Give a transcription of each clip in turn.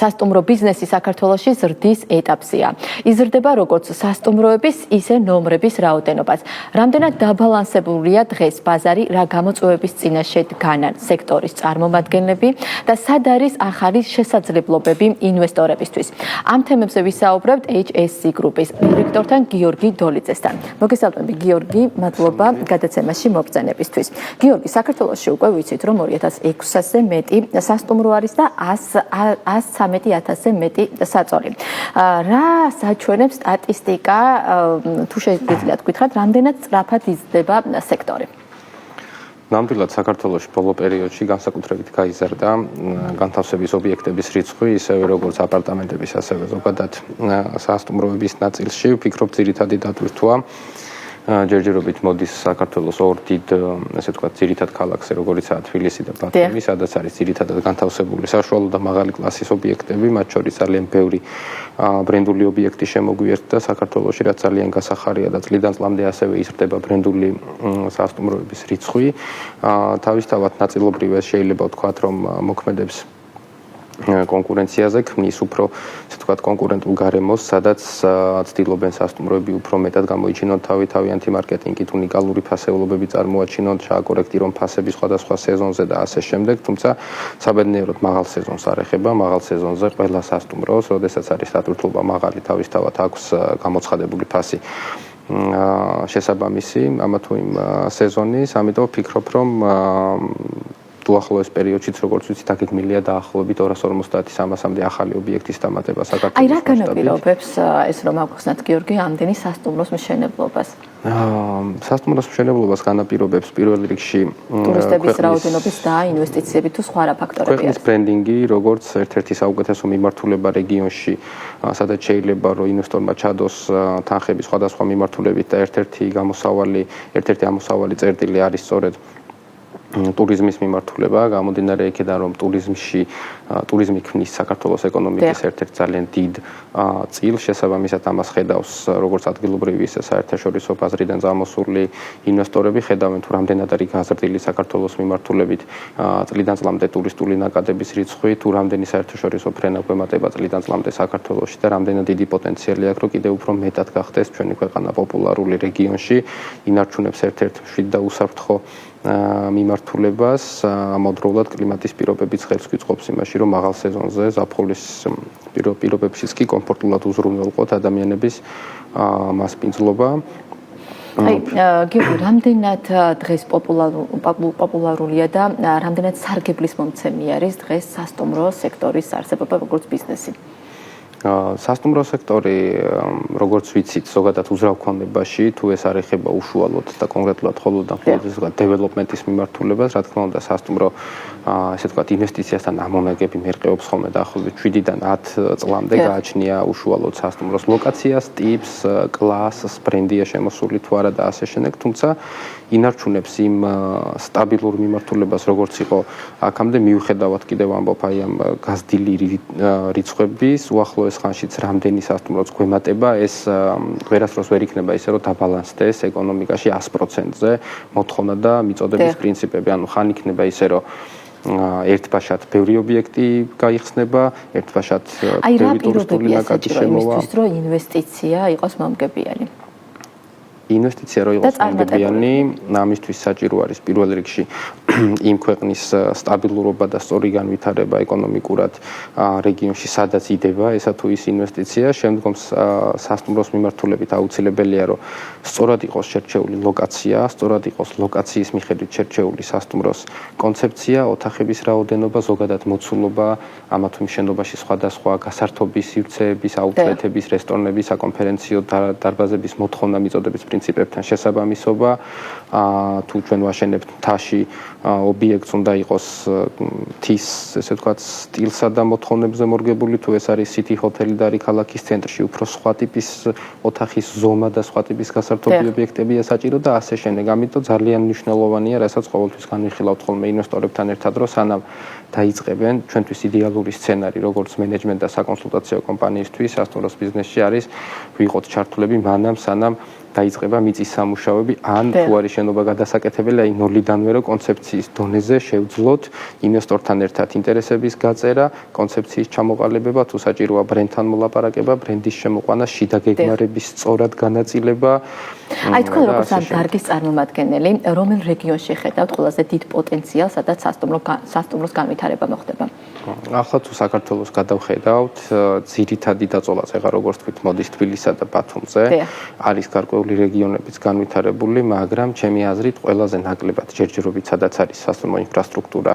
სასტუმრო ბიზნესი საქართველოში ზრდის ეტაპზეა. იზრდება როგორც სასტუმროების, ისე ნომრების რაოდენობაც. რამდენად დაბალანსებულია დღეს ბაზარი, რა გამოწვევების წინაშე დგანან სექტორის წარმომადგენლები და სად არის ახალი შესაძლებლობები ინვესტორებისთვის. ამ თემებზე ვისაუბრებთ HSC გრუპის დირექტორთან გიორგი დოლიძესთან. მოგესალმები გიორგი, მადლობა გადაცემაში მობრძანებისთვის. გიორგი, საქართველოში უკვე ვიცით, რომ 2600-ზე მეტი სასტუმრო არის და 113,000-ზე მეტი საწოლი. რა საჩვენებს სტატისტიკა, თუ შეიძლება გითხრათ, რამდენად სწრაფად იზრდება სექტორი? ნამდვილად საქართველოში ბოლო პერიოდში განსაკუთრებით გაიზარდა განთავსების ობიექტების რიცხვი, ისევე როგორც აპარტამენტების, ასევე ზოგადად სასტუმროების ნაწილში. ვფიქრობ, ძირითადი დატვირთვა ჯერჯერობით მოდის საქართველოს ორ დიდ, ესე ვთქვათ, ძირითად ქალაქზე, როგორიცაა თბილისი და ბათუმი, სადაც არის ძირითადად განთავსებული საშუალო და მაღალი კლასის ობიექტები, მათ შორის ძალიან ბევრი ბრენდული ობიექტი შემოგვიერთდა საქართველოში, რაც ძალიან გასახარია და წლიდან წლამდე ასევე იზრდება ბრენდული სასტუმროების რიცხვი. თავისთავად ნაწილობრივ ეს შეიძლება ვთქვათ, რომ მოქმედებს კონკურენციაზე, ქმნის უფრო, ასე ვთქვათ, კონკურენტულ გარემოს, სადაც ცდილობენ სასტუმროები უფრო მეტად გამოიჩინონ თავიანთი მარკეტინგით, უნიკალური ფასეულობები წარმოაჩინონ, ჩააკორექტირონ ფასები სხვადასხვა სეზონზე და ასე შემდეგ, თუმცა საბედნიეროდ მაღალ სეზონს არ ეხება, მაღალ სეზონზე ყველა სასტუმროს, როდესაც არის დატვირთულობა მაღალი, თავისთავად აქვს გამოცხადებული ფასი შესაბამისი ამა თუ იმ სეზონის, ამიტომ ვფიქრობ, რომ უახლოეს პერიოდშიც, როგორც ვიცით, აგეგმილია დაახლოებით 250-300-მდე ახალი ობიექტის დამატება საქართველოს. აი, რა განაპირობებს ეს, რომ აგვხსნათ გიორგი, ამდენი სასტუმროს მშენებლობას? სასტუმროს მშენებლობას განაპირობებს პირველ რიგში ტურისტების რაოდენობის და ინვესტიციები თუ სხვა რა ფაქტორები არის? ქვეყნის ბრენდინგი, როგორც ერთ-ერთი საუკეთესო მიმართულება რეგიონში, სადაც შეიძლება რომ ინვესტორმა ჩადოს თანხები სხვადასხვა მიმართულებით და ერთ-ერთი ამოსავალი წერტილი არის სწორედ ტურიზმის მიმართულება, გამომდინარე იქედან, რომ ტურიზმი ქმნის საქართველოს ეკონომიკის ერთ-ერთ ძალიან დიდ წილს, შესაბამისად ამას ხედავს როგორც ადგილობრივი, ისე საერთაშორისო ბაზრიდან წამოსული ინვესტორები, ხედავენ თუ რამდენად არის გაზრდილი საქართველოს მიმართულებით წლიდან წლამდე ტურისტული ნაკადების რიცხვი, თუ რამდენი საერთაშორისო ფრენა გვემატება წლიდან წლამდე საქართველოში და რამდენად დიდი პოტენციალი აქვს, რომ კიდევ უფრო მეტად გახდეს ჩვენი ქვეყანა პოპულარული რეგიონში, ინარჩუნებს ერთ-ერთ მშვიდ და უსაფრთხო მიმართულებას, ამავდროულად კლიმატის პირობებიც ხელს გვიწყობს იმაში, რომ მაღალ სეზონზე ზაფხულის პირობებშიც კი კომფორტულად უზრუნველყოთ ადამიანების მასპინძლობა. აი, გიორგი, რამდენად დღეს პოპულარულია და რამდენად სარგებლის მომცემი არის დღეს სასტუმრო სექტორის არსებობა როგორც ბიზნესი? სასტუმრო სექტორი, როგორც ვიცით, ზოგადად უზრავქონებაში, თუ ეს არ ეხება უშუალოდ და კონკრეტულად მხოლოდ დეველოპმენტის მიმართულებას, რა თქმა უნდა, სასტუმრო, ასე ვთქვათ, ინვესტიციასთან ამონაგები მერყეობს ხოლმე დაახლოებით 7-დან 10 წლამდე გააჩნია უშუალოდ სასტუმროს ლოკაციას, ტიპს, კლასს, ბრენდია შემოსული თუ არა და ასე შემდეგ, თუმცა ინარჩუნებს იმ სტაბილურ მიმართულებას, როგორც იყო აქამდე, მიუხედავად კიდევ ამბობ აი ამ გაზრდილი რიცხვების, უახლოეს ხანშიც რამდენი სასტუმროც გვემატება, ეს ვერასდროს ვერ იქნება ისე, რომ დაბალანსდეს ეკონომიკაში 100%-ზე მოთხოვნა და მიწოდების პრინციპები, ანუ ხან იქნება ისე, რომ ერთბაშად ბევრი ობიექტი გაიხსნება, ერთბაშად ბევრი ტურისტული ნაკადი შემოვა. იმისთვის, რომ ინვესტიცია იყოს მომგებიანი. ინვესტიცია რო იყოს მომგებიანი, ამისთვის საჭირო არის პირველ რიგში იმ ქვეყნის სტაბილურობა და სწორი განვითარება ეკონომიკურად რეგიონში, სადაც იდება ესა თუ ის ინვესტიცია. შემდგომ სასტუმროს მიმართულებით აუცილებელია, რომ სწორად იყოს შერჩეული ლოკაცია, სწორად იყოს ლოკაციის მიხედვით შერჩეული სასტუმროს კონცეფცია, ოთახების რაოდენობა, ზოგადად მოცულობა, ამა თუ იმ შენობაში სხვადასხვა გასართობის სივრცეების, აუთლეტების, რესტორნების, საკონფერენციო დარბაზების მოთხოვნა მიწოდების პრინციპებთან შესაბამისობა, თუ ჩვენ ვაშენებთ მთაში ობიექტს უნდა იყოს მთის, ესე ვთქვათ, სტილსა და მოთხოვნებზე მორგებული, თუ ეს არის city hotel-ი და არის ქალაქის ცენტრში, უფრო სხვა ტიპის ოთახის ზომა და სხვა ტიპის გასართობი ობიექტებია საჭირო და ასე შემდეგ. ამიტომ ძალიან მნიშვნელოვანია, რასაც ყოველთვის განვიხილავთ ხოლმე ინვესტორებთან ერთად, რომ სანამ დაიწყებენ, ჩვენთვის იდეალური სცენარი, როგორც მენეჯმენტ და საკონსულტაციო კომპანიისთვის, სასტუმროს ბიზნესში არის ვიყოთ ჩართულები მანამ, სანამ დაიწყება მიწის სამუშაოები, ან თუ არის შენობა გადასაკეთებელი, აი ნოლიდანვე რო კონცეფციის დონეზე შევძლოთ ინვესტორთან ერთად ინტერესების გაწერა, კონცეფციის ჩამოყალიბება, თუ საჭიროა ბრენდთან მოლაპარაკება, ბრენდის შემოყვანა, შიდა გეგმარების სწორად განაწილება. აი თქვენ როგორც ამ დარგის წარმომადგენელი, რომელ რეგიონში ხედავთ ყველაზე დიდ პოტენციალს, სადაც სასტუმროს განვითარება მოხდება? ახლა თუ საქართველოს გადავხედავთ, ძირითადი დაწოლაც ეხლა როგორც თქვით, მოდის თბილისსა და ბათუმზე. არის გარკვეული რეგიონებიც განვითარებული, მაგრამ ჩემი აზრით ყველაზე ნაკლებად ჯერჯერობით სადაც არის სასტუმრო ინფრასტრუქტურა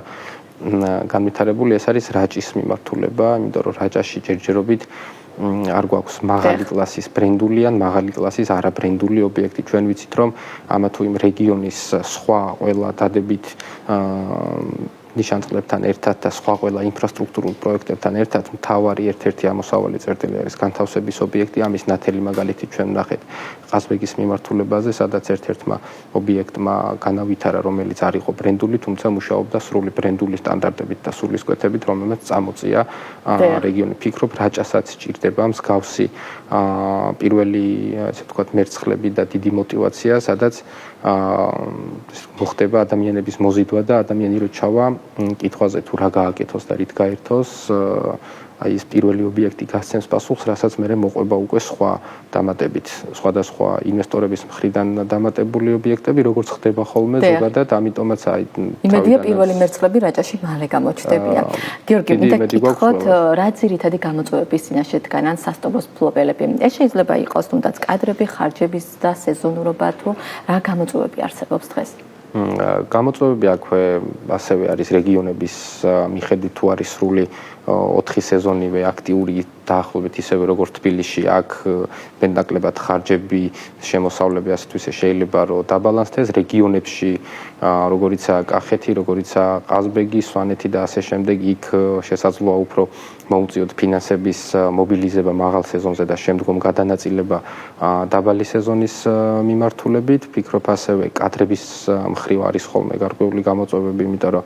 განვითარებული, ეს არის რაჭის მიმართულება, იმიტომ რომ რაჭაში ჯერჯერობით არ გვაქვს მაღალი კლასის ბრენდული ან მაღალი კლასის არაბრენდული ობიექტი. ჩვენ ვიცით, რომ ამა თუ იმ რეგიონის სხვა ყველა დადებით ნიშანწყლებთან ერთად და სხვა ყველა ინფრასტრუქტურულ პროექტებთან ერთად მთავარი ერთ-ერთი ამოსავალი წერტილი არის განთავსების ობიექტი. ამის ნათელი მაგალითი ჩვენ ვნახეთ ყაზბეგის მიმართულებაზე, სადაც ერთ-ერთმა ობიექტმა განავითარა, რომელიც არ იყო ბრენდული, თუმცა მუშაობდა სრული ბრენდული სტანდარტებით და სულისკვეთებით, რომელმაც წამოწია რეგიონი. ფიქრობ, რაჭასაც სჭირდება მსგავსი პირველი, ასე ვთქვათ, მერცხლები და დიდი мотиваცია, სადაც მოხდება ადამიანების მოზიდვა და ადამიანი რო ჩავა კითხვაზე თუ რა გააკეთოს და რით გაერთოს, აი ეს პირველი ობიექტი გასცემს პასუხს, რასაც მე მოყვება უკვე სხვა დამატებით, სხვადასხვა ინვესტორების მხრიდან დამატებული ობიექტები, როგორც ხდება ხოლმე ზოგადად, ამიტომაც აი იმედია პირველი მერცხლები რაჭაში მალე გამოჩნდებიან. გიორგი, მინდა გითხოთ, რა ძირითადი გამოწვევების წინაშე დგანან სასტუმროს მფლობელები? ეს შეიძლება იყოს თუნდაც კადრები, ხარჯების და სეზონურობა, თუ რა გამოწვევები არსებობს დღეს? გამოწვევები აქვე ასევე არის რეგიონების მიხედვით, თუ არის სრული 4 სეზონივე აქტიური დაახლოებით ისევე როგორც თბილისში, აქ მეტნაკლებად ხარჯები, შემოსავლები ასე თუ ისე შეიძლება რომ დაბალანსდეს. რეგიონებში, როგორიცაა კახეთი, როგორიცაა ყაზბეგი, სვანეთი და ასე შემდეგ, იქ შესაძლოა უფრო მოუწიოთ ფინანსების მობილიზება მაღალ სეზონზე და შემდგომ გადანაწილება დაბალი სეზონის მიმართულებით. ფიქრობ ასევე კადრების მხრივ არის ხოლმე გარკვეული გამოწვევები, იმიტომ რომ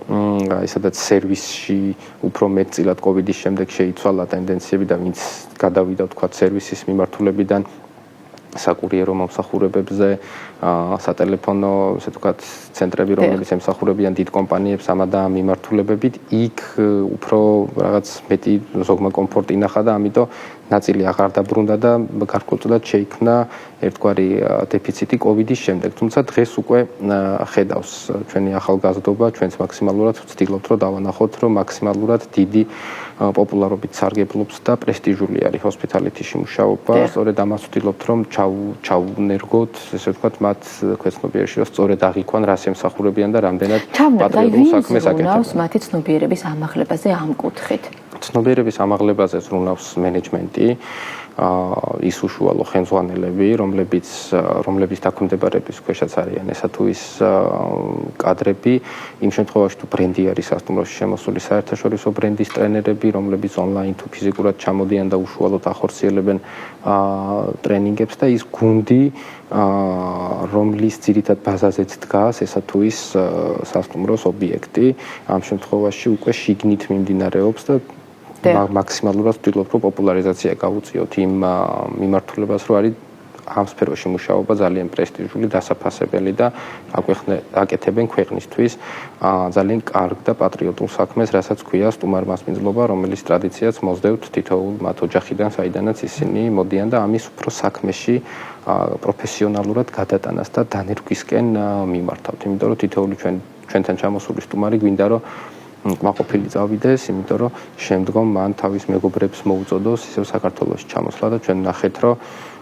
სადაც სერვისში უფრო მეტწილად კოვიდის შემდეგ შეიცვალა ტენდენციები და ვინც გადავიდა თქვათ სერვისის მიმართულებიდან საკურიერო მომსახურებებზე, სატელეფონო, ასე ვთქვათ, ცენტრები, რომლებიც ემსახურებიან დიდ კომპანიებს ამა და ამ მიმართულებებით, იქ უფრო რაღაც მეტი ზოგმა კომფორტი ნახა და ამიტომ ნაწილი აღარ დაბრუნდა და გარკვეულწილად შეიქმნა ერთგვარი დეფიციტი კოვიდის შემდეგ. თუმცა დღეს უკვე ხედავს ჩვენი ახალგაზრდობა, ჩვენც მაქსიმალურად ვცდილობთ, რომ დავანახოთ, რომ მაქსიმალურად დიდი პოპულარობით სარგებლობს და პრესტიჟული არის ჰოსპიტალიტიში მუშაობა. სწორედ ამას ვცდილობთ, რომ ჩავნერგოთ, ესე ვთქვათ, მათ ქვეცნობიერში, რომ სწორედ აღიქვან რას ემსახურებიან და რამდენად პატრიოტულ საქმეს აკეთებენ. მათი ცნობიერების ამაღლებაზე ამ კუთხით. ცნობიერების ამაღლებაზე ზრუნავს მენეჯმენტი, ის უშუალო ხელმძღვანელები, რომლებიც დაქვემდებარების ქვეშაც არიან ესა თუ ის კადრები, იმ შემთხვევაში თუ ბრენდი არის სასტუმროში შემოსული, საერთაშორისო ბრენდის ტრენერები, რომლებიც ონლაინ თუ ფიზიკურად ჩამოდიან და უშუალოდ ახორციელებენ ტრენინგებს და ის გუნდი, რომლის ძირითად ბაზაზეც დგას ესა თუ ის სასტუმროს ობიექტი, ამ შემთხვევაში უკვე შიგნით მიმდინარეობს და მაქსიმალურად ვცდილობ, რომ პოპულარიზაცია გავუწიოთ იმ მიმართულებას, რომ არის ამ სფეროში მუშაობა ძალიან პრესტიჟული, დასაფასებელი და აკეთებენ ქვეყნისთვის ძალიან კარგ და პატრიოტულ საქმეს, რასაც ქვია სტუმარ-მასპინძლობა, რომელიც ტრადიციაც მოსდევთ თითოეულ მათ ოჯახიდან, საიდანაც ისინი მოდიან და ამის უფრო საქმეში პროფესიონალურად გადატანას და დანერგვისკენ მიმართავთ. იმიტომ რომ თითოეული ჩვენთან ჩამოსული სტუმარი გვინდა რომ კმაყოფილი წავიდეს, იმიტომ რომ შემდგომ მან თავის მეგობრებს მოუწოდოს ისევ საქართველოში ჩამოსვლა და ჩვენ ნახეთ, რომ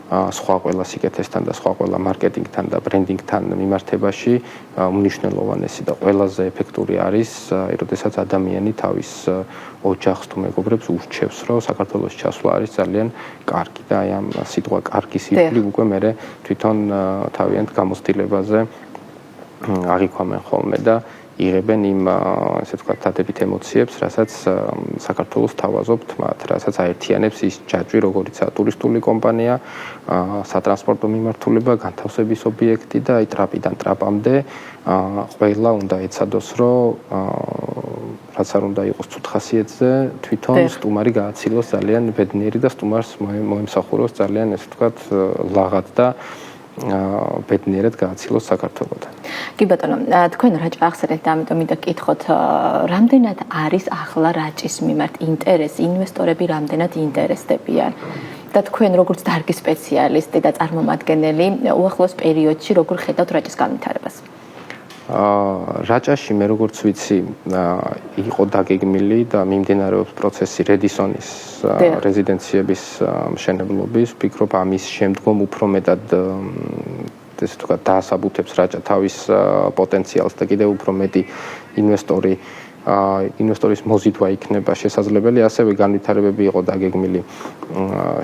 სხვა ყველა სიკეთესთან და სხვა ყველა მარკეტინგთან და ბრენდინგთან მიმართებაში უმნიშვნელოვანესი და ყველაზე ეფექტური არის, როდესაც ადამიანი თავის ოჯახს თუ მეგობრებს ურჩევს, რომ საქართველოში ჩასვლა არის ძალიან კარგი და აი ამ სიტყვა კარგის ირგვლივ უკვე მე თვითონ თავიანთ გამოცდილებაზე აღიქვამენ ხოლმე და იღებენ იმ ასე ვთქვათ დადებით ემოციებს, რასაც საქართველოს თავაზობთ მათ, რასაც აერთიანებს ის ჯაჭვი, როგორიცაა ტურისტული კომპანია, სატრანსპორტო მიმართულება, განთავსების ობიექტი და აი ტრაპიდან ტრაპამდე ყველა უნდა ეცადოს, რომ რაც არ უნდა იყოს ცუდ ხასიათზე, თვითონ სტუმარი გააცილოს ძალიან ბედნიერი და სტუმარს მოემსახუროს ძალიან ასე ვთქვათ ლაღად და ბედნიერად გააცილოს საქართველოსთან. კი ბატონო, თქვენ რაჭა ახსენეთ და ამიტომ მინდა გკითხოთ, რამდენად არის ახლა რაჭის მიმართ ინტერესი, ინვესტორები რამდენად ინტერესდებიან? და თქვენ როგორც დარგის სპეციალისტი და წარმომადგენელი უახლოს პერიოდში როგორ ხედავთ რაჭის განვითარებას? რაჭაში მე როგორც ვიცი, იყო დაგეგმილი და მიმდინარეობს პროცესი რედისონის რეზიდენციების მშენებლობის. ვფიქრობ, ამის შემდგომ უფრო მეტად ესე ვთქვათ, დაასაბუთებს რაჭა თავის პოტენციალს და კიდევ უფრო მეტი ინვესტორის მოზიდვა იქნება შესაძლებელი. ასევე განვითარებები იყო დაგეგმილი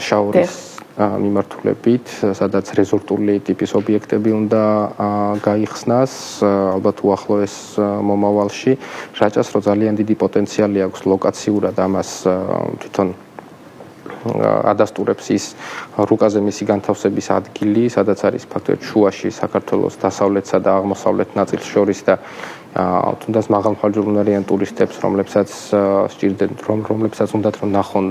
შაორის მიმართულებით, სადაც რეზორტული ტიპის ობიექტები უნდა გაიხსნას, ალბათ უახლოეს მომავალში. რაჭას რო ძალიან დიდი პოტენციალი აქვს ლოკაციურად ამას თვითონ ადასტურებს ის რუკაზე მისი განთავსების ადგილი, სადაც არის ფაქტობრივად შუაში საქართველოს დასავლეთსა და აღმოსავლეთ ნაწილს შორის და თუნდაც მაღალმხარჯულნარიან ტურისტებს, რომლებსაც სჭირდებათ, რომლებსაც უნდათ რომ ნახონ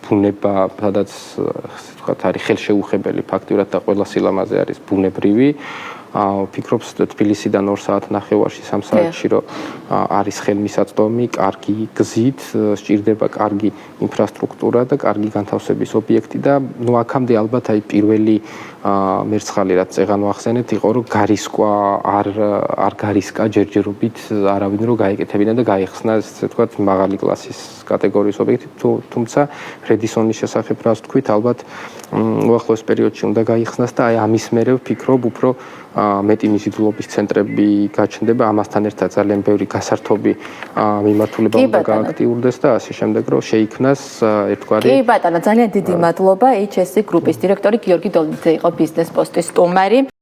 ბუნება, სადაც ვთქვათ, არის ხელშეუხებელი ფაქტიურად და ყველა სილამაზე არის ბუნებრივი. ვფიქრობ, თბილისიდან 2 საათნახევარში 3 საათში რომ არის ხელმისაწვდომი, კარგი გზით, სჭირდება კარგი ინფრასტრუქტურა და კარგი განთავსების ობიექტი და ნუ აქამდე ალბათ აი პირველი მერცხალი რაც წეღან ვახსენეთ იყო რომ გარისკვა არ გარისკა ჯერჯერობით არავინ რომ გაეკეთებინა და გაიხსნა ესე ვთქვათ მაღალი კლასის კატეგორიის ობიექტი, თუმცა რედისონის შესახებ რას თქვით, ალბათ უახლოეს პერიოდში უნდა გაიხსნას და აი ამის მერე ვფიქრობ უფრო მეტი მიზიდულობის ცენტრები გაჩნდება, ამასთან ერთად ძალიან ბევრი გასართობი მიმართულება უნდა გააქტიურდეს და ასე შემდეგ, რომ შეიქმნას ერთგვარი. კი ბატონო, ძალიან დიდი მადლობა HSC გრუპის დირექტორი გიორგი დოლიძე იყო ბიზნეს პოსტის სტუმარი.